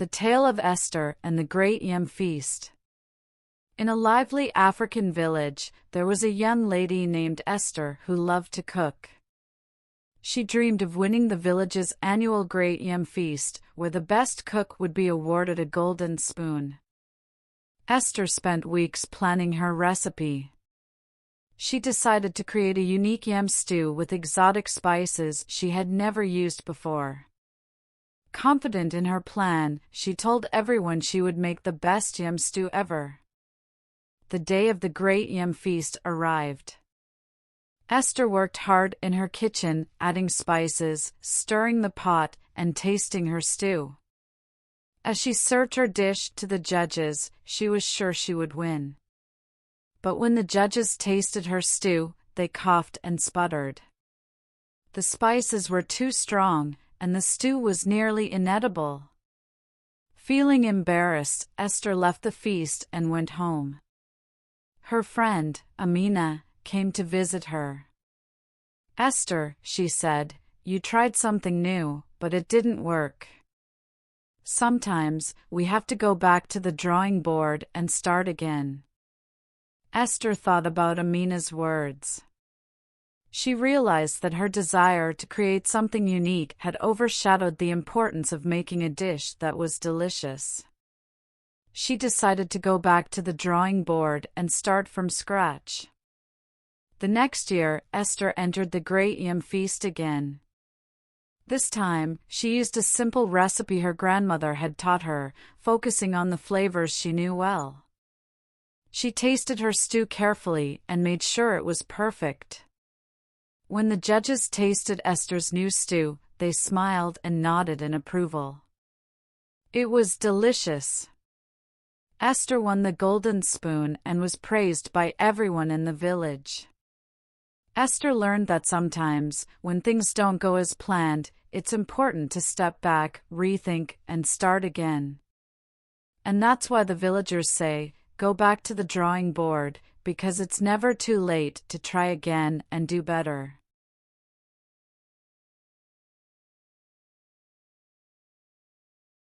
The Tale of Esther and the Great Yam Feast. In a lively African village, there was a young lady named Esther who loved to cook. She dreamed of winning the village's annual Great Yam Feast, where the best cook would be awarded a golden spoon. Esther spent weeks planning her recipe. She decided to create a unique yam stew with exotic spices she had never used before. Confident in her plan, she told everyone she would make the best yam stew ever. The day of the Great Yam Feast arrived. Esther worked hard in her kitchen, adding spices, stirring the pot, and tasting her stew. As she served her dish to the judges, she was sure she would win. But when the judges tasted her stew, they coughed and sputtered. The spices were too strong, and the stew was nearly inedible. Feeling embarrassed, Esther left the feast and went home. Her friend, Amina, came to visit her. "Esther," she said, "you tried something new, but it didn't work. Sometimes, we have to go back to the drawing board and start again." Esther thought about Amina's words. She realized that her desire to create something unique had overshadowed the importance of making a dish that was delicious. She decided to go back to the drawing board and start from scratch. The next year, Esther entered the Great Yam Feast again. This time, she used a simple recipe her grandmother had taught her, focusing on the flavors she knew well. She tasted her stew carefully and made sure it was perfect. When the judges tasted Esther's new stew, they smiled and nodded in approval. It was delicious. Esther won the golden spoon and was praised by everyone in the village. Esther learned that sometimes, when things don't go as planned, it's important to step back, rethink, and start again. And that's why the villagers say, go back to the drawing board, because it's never too late to try again and do better.